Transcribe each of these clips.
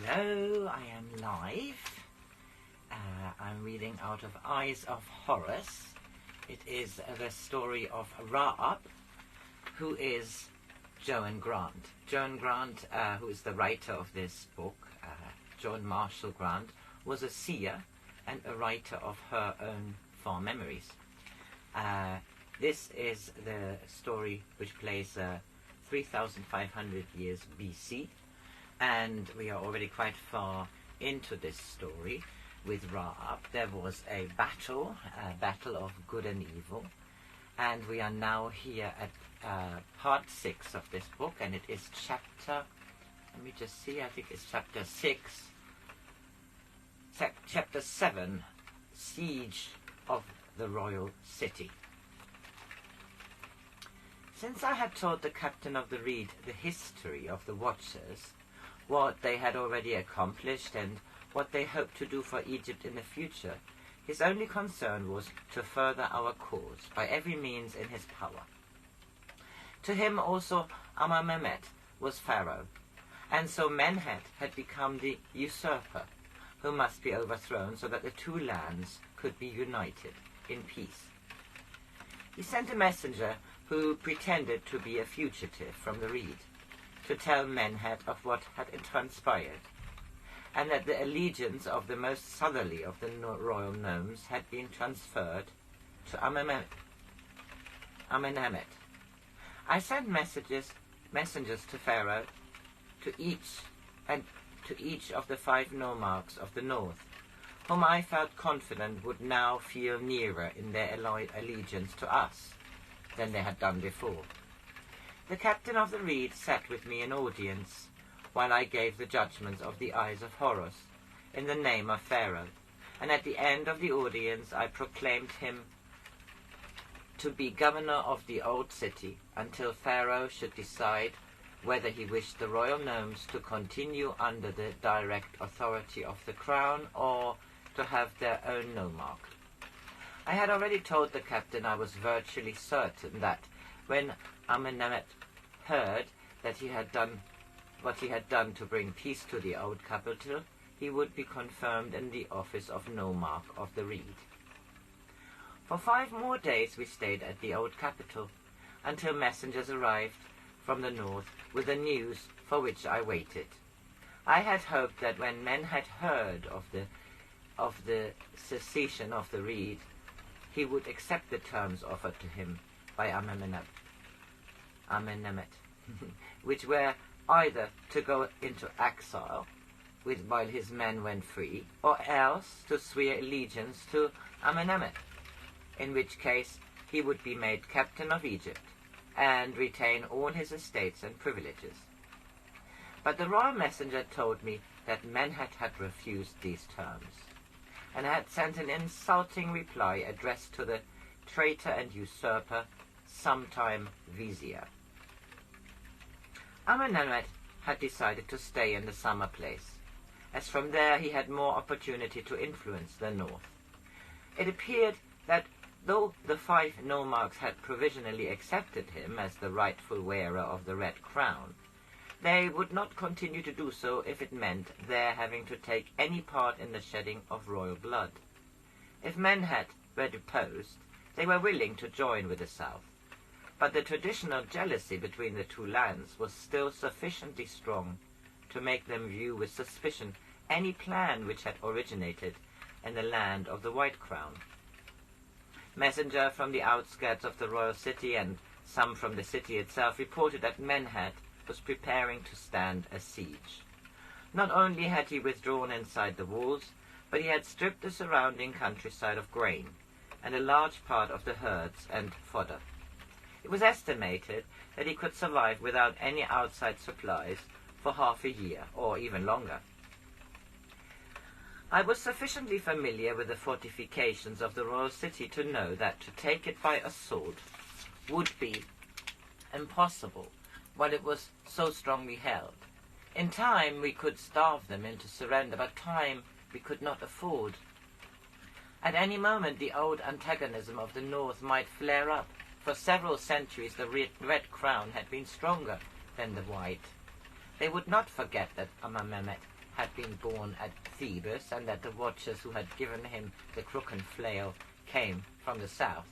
Hello, I am live. I'm reading out of Eyes of Horus. It is the story of Ra-Up, who is Joan Grant. Joan Grant, who is the writer of this book, Joan Marshall Grant, was a seer and a writer of her own farm memories. This is the story which plays 3,500 years BC, and we are already quite far into this story with Ra-Up. There was a battle of good and evil, and we are now here at part 6 of this book, and it is chapter, let me just see, I think it's chapter 6, chapter 7, Siege of the Royal City. Since I had taught the captain of the Reed the history of the Watchers, what they had already accomplished and what they hoped to do for Egypt in the future, his only concern was to further our cause by every means in his power. To him also Mehmet was Pharaoh, and so Menhet had become the usurper, who must be overthrown so that the two lands could be united in peace. He sent a messenger who pretended to be a fugitive from the Reed, to tell Menhet of what had transpired, and that the allegiance of the most southerly of the royal nomes had been transferred to Amenemhet. I sent messengers to Pharaoh, to each of the 5 nomarchs of the north, whom I felt confident would now feel nearer in their allegiance to us than they had done before. The captain of the Reed sat with me in audience, while I gave the judgments of the Eyes of Horus, in the name of Pharaoh, and at the end of the audience I proclaimed him to be governor of the old city, until Pharaoh should decide whether he wished the royal nomes to continue under the direct authority of the crown, or to have their own nomarch. I had already told the captain I was virtually certain that, when Amenemhet heard that he had done what he had done to bring peace to the old capital, he would be confirmed in the office of nomarch of the Reed. For 5 more days we stayed at the old capital, until messengers arrived from the north with the news for which I waited. I had hoped that when men had heard of the secession of the Reed, he would accept the terms offered to him by Amenemhet, which were either to go into exile while his men went free, or else to swear allegiance to Amenemhet, in which case he would be made captain of Egypt and retain all his estates and privileges. But the royal messenger told me that Menhet had refused these terms, and had sent an insulting reply addressed to the traitor and usurper, sometime vizier. Amenemhet had decided to stay in the summer place, as from there he had more opportunity to influence the north. It appeared that though the 5 nomarchs had provisionally accepted him as the rightful wearer of the red crown, they would not continue to do so if it meant their having to take any part in the shedding of royal blood. If Menhet were deposed, they were willing to join with the south, but the traditional jealousy between the two lands was still sufficiently strong to make them view with suspicion any plan which had originated in the land of the White Crown. Messenger from the outskirts of the royal city and some from the city itself reported that Menhet was preparing to stand a siege. Not only had he withdrawn inside the walls, but he had stripped the surrounding countryside of grain and a large part of the herds and fodder. It was estimated that he could survive without any outside supplies for half a year, or even longer. I was sufficiently familiar with the fortifications of the royal city to know that to take it by assault would be impossible while it was so strongly held. In time we could starve them into surrender, but time we could not afford. At any moment the old antagonism of the north might flare up. For several centuries the red crown had been stronger than the white. They would not forget that Amenemhet had been born at Thebes, and that the watchers who had given him the crook and flail came from the south.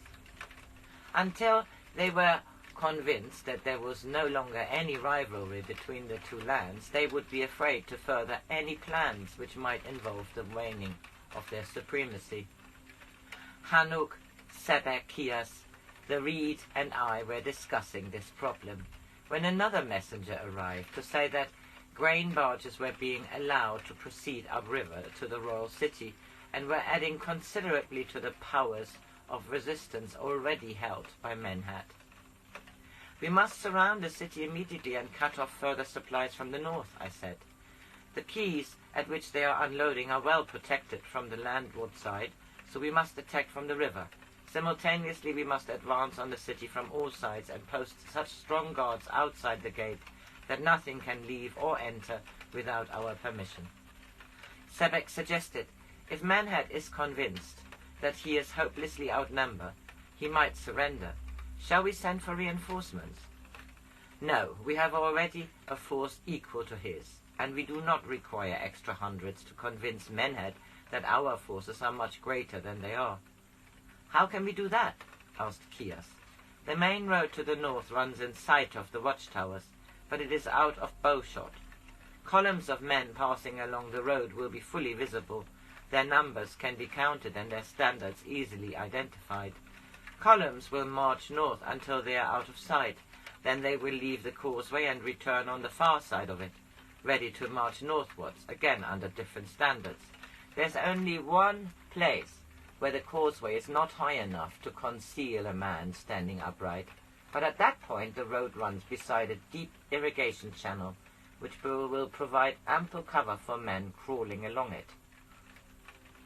Until they were convinced that there was no longer any rivalry between the two lands, they would be afraid to further any plans which might involve the waning of their supremacy. Hanuk, Sebekias, the reed, and I were discussing this problem when another messenger arrived to say that grain barges were being allowed to proceed upriver to the royal city and were adding considerably to the powers of resistance already held by Menhad. We must surround the city immediately and cut off further supplies from the north, I said. The quays at which they are unloading are well protected from the landward side, so we must attack from the river. Simultaneously we must advance on the city from all sides and post such strong guards outside the gate that nothing can leave or enter without our permission. Sebek suggested, if Menhad is convinced that he is hopelessly outnumbered, he might surrender. Shall we send for reinforcements? No, we have already a force equal to his, and we do not require extra hundreds to convince Menhad that our forces are much greater than they are. How can we do that? Asked Kias. The main road to the north runs in sight of the watchtowers, but it is out of bowshot. Columns of men passing along the road will be fully visible. Their numbers can be counted and their standards easily identified. Columns will march north until they are out of sight. Then they will leave the causeway and return on the far side of it, ready to march northwards, again under different standards. There's only one place where the causeway is not high enough to conceal a man standing upright, but at that point the road runs beside a deep irrigation channel, which will provide ample cover for men crawling along it.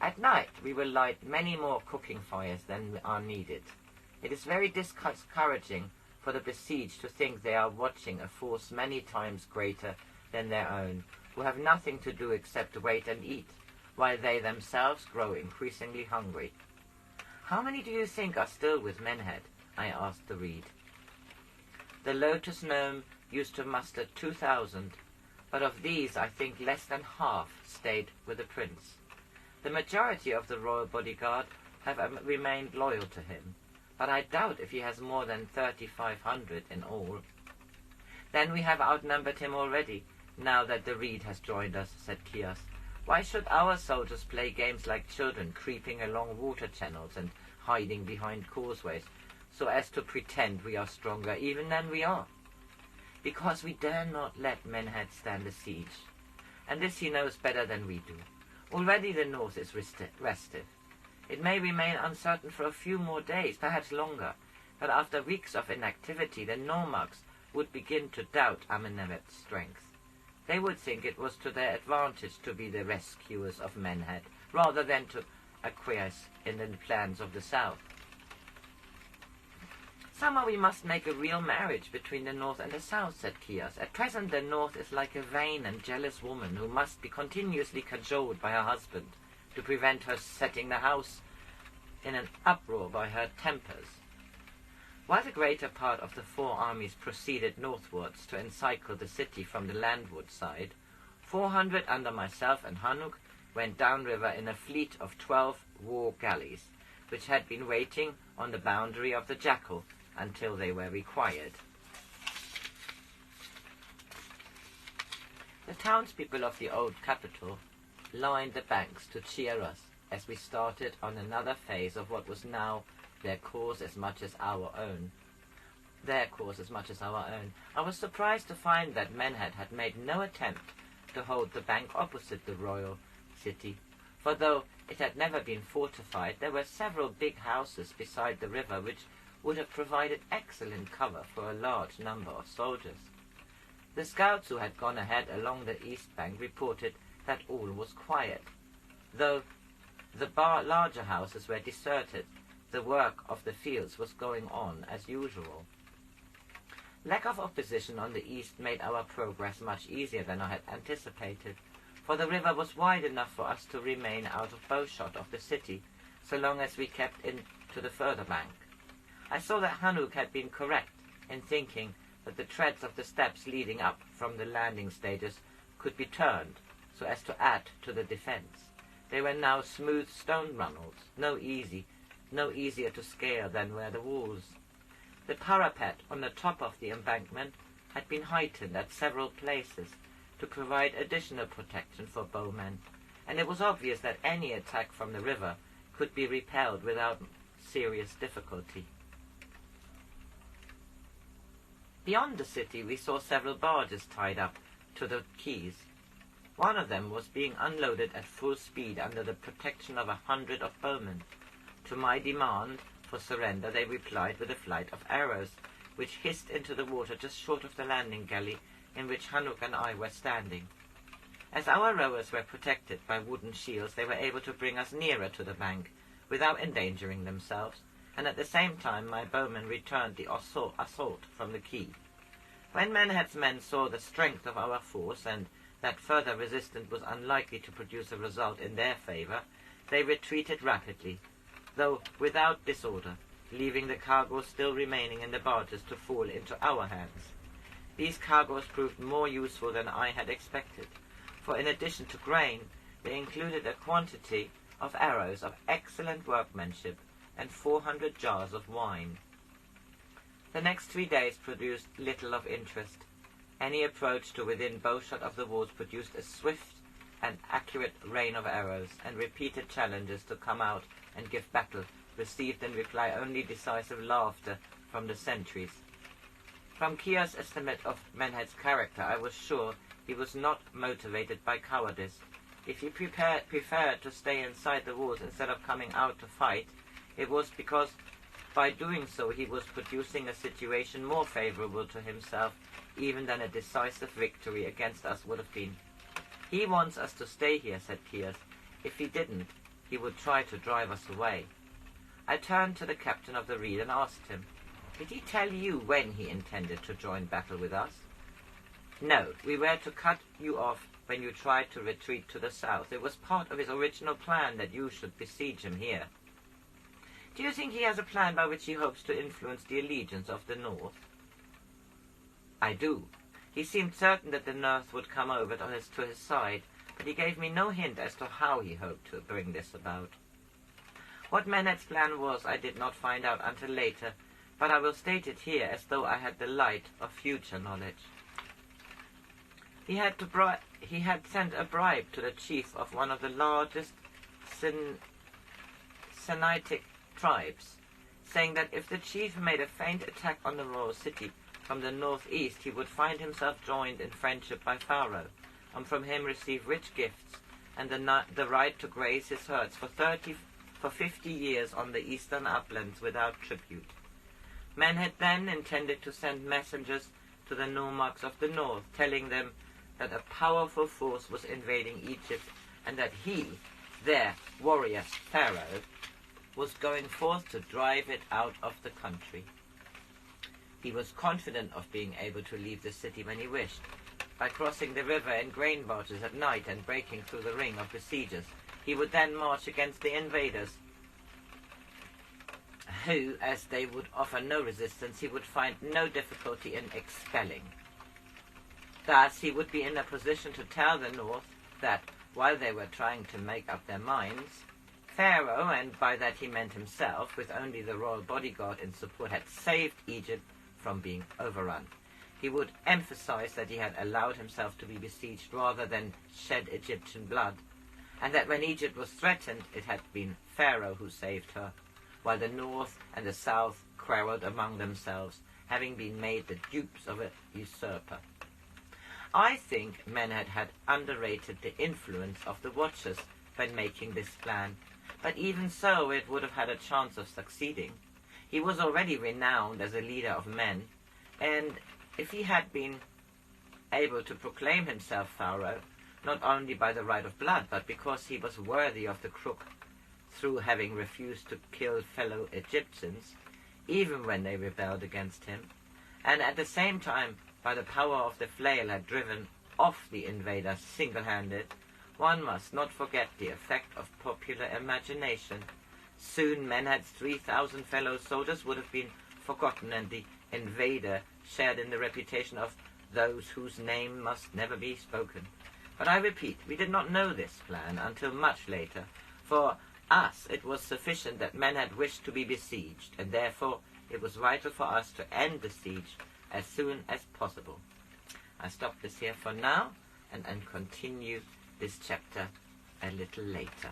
At night we will light many more cooking fires than are needed. It is very discouraging for the besieged to think they are watching a force many times greater than their own, who have nothing to do except wait and eat, while they themselves grow increasingly hungry. How many do you think are still with Menhad? I asked the reed. The Lotus Gnome used to muster 2,000, but of these I think less than half stayed with the prince. The majority of the royal bodyguard have remained loyal to him, but I doubt if he has more than 3,500 in all. Then we have outnumbered him already, now that the reed has joined us, said Kias. Why should our soldiers play games like children, creeping along water channels and hiding behind causeways, so as to pretend we are stronger even than we are? Because we dare not let Menhad stand a siege, and this he knows better than we do. Already the north is restive. It may remain uncertain for a few more days, perhaps longer, but after weeks of inactivity the Nomarchs would begin to doubt Amenemhet's strength. They would think it was to their advantage to be the rescuers of Menhad, rather than to acquiesce in the plans of the south. Somehow we must make a real marriage between the north and the south, said Kias. At present the north is like a vain and jealous woman who must be continuously cajoled by her husband to prevent her setting the house in an uproar by her tempers. While the greater part of the four armies proceeded northwards to encircle the city from the landward side, 400 under myself and Hanuk went downriver in a fleet of 12 war galleys, which had been waiting on the boundary of the Jackal until they were required. The townspeople of the old capital lined the banks to cheer us as we started on another phase of what was now their cause as much as our own. I was surprised to find that Menhad had made no attempt to hold the bank opposite the royal city, for though it had never been fortified, there were several big houses beside the river which would have provided excellent cover for a large number of soldiers. The scouts who had gone ahead along the east bank reported that all was quiet. Though the larger houses were deserted, the work of the fields was going on as usual. Lack of opposition on the east made our progress much easier than I had anticipated, for the river was wide enough for us to remain out of bowshot of the city, so long as we kept in to the further bank. I saw that Hanuk had been correct in thinking that the treads of the steps leading up from the landing stages could be turned, so as to add to the defence. They were now smooth stone runnels, no easier to scale than were the walls. The parapet on the top of the embankment had been heightened at several places to provide additional protection for bowmen, and it was obvious that any attack from the river could be repelled without serious difficulty. Beyond the city we saw several barges tied up to the quays. One of them was being unloaded at full speed under the protection of 100 of bowmen. To my demand for surrender they replied with a flight of arrows, which hissed into the water just short of the landing galley in which Hanuk and I were standing. As our rowers were protected by wooden shields, they were able to bring us nearer to the bank without endangering themselves, and at the same time my bowmen returned the assault from the quay. When Menhad's men saw the strength of our force and that further resistance was unlikely to produce a result in their favour, they retreated rapidly, though without disorder, leaving the cargoes still remaining in the barges to fall into our hands. These cargoes proved more useful than I had expected, for in addition to grain, they included a quantity of arrows of excellent workmanship and 400 jars of wine. The next 3 days produced little of interest. Any approach to within bowshot of the walls produced a swift and accurate rain of arrows, and repeated challenges to come out and give battle received in reply only decisive laughter from the sentries. From Kia's estimate of Menhad's character, I was sure he was not motivated by cowardice. If he preferred to stay inside the walls instead of coming out to fight, it was because by doing so he was producing a situation more favorable to himself even than a decisive victory against us would have been. He wants us to stay here, said Kias. If he didn't, he would try to drive us away. I turned to the captain of the Reed and asked him, did he tell you when he intended to join battle with us? No, we were to cut you off when you tried to retreat to the south. It was part of his original plan that you should besiege him here. Do you think he has a plan by which he hopes to influence the allegiance of the north? I do. He seemed certain that the north would come over to his side, but he gave me no hint as to how he hoped to bring this about. What Menhad's plan was I did not find out until later, but I will state it here as though I had the light of future knowledge. He had sent a bribe to the chief of one of the largest Sinitic tribes, saying that if the chief made a feint attack on the royal city from the northeast, he would find himself joined in friendship by Pharaoh, and from him receive rich gifts and the right to graze his herds for 50 years on the eastern uplands without tribute. Menhad then intended to send messengers to the nomarchs of the north, telling them that a powerful force was invading Egypt, and that he, their warrior Pharaoh, was going forth to drive it out of the country. He was confident of being able to leave the city when he wished, by crossing the river in grain barges at night and breaking through the ring of besiegers. He would then march against the invaders, who, as they would offer no resistance, he would find no difficulty in expelling. Thus he would be in a position to tell the north that, while they were trying to make up their minds, Pharaoh, and by that he meant himself, with only the royal bodyguard in support, had saved Egypt from being overrun. He would emphasize that he had allowed himself to be besieged rather than shed Egyptian blood, and that when Egypt was threatened, it had been Pharaoh who saved her, while the north and the south quarreled among themselves, having been made the dupes of a usurper. I think Menhad had underrated the influence of the Watchers when making this plan, but even so it would have had a chance of succeeding. He was already renowned as a leader of men, and if he had been able to proclaim himself Pharaoh, not only by the right of blood, but because he was worthy of the crook through having refused to kill fellow Egyptians, even when they rebelled against him, and at the same time by the power of the flail had driven off the invaders single-handed, one must not forget the effect of popular imagination. Soon Menhad's 3,000 fellow soldiers would have been forgotten, and the invader shared in the reputation of those whose name must never be spoken. But I repeat, we did not know this plan until much later. For us, it was sufficient that men had wished to be besieged, and therefore it was vital for us to end the siege as soon as possible. I stop this here for now and continue this chapter a little later.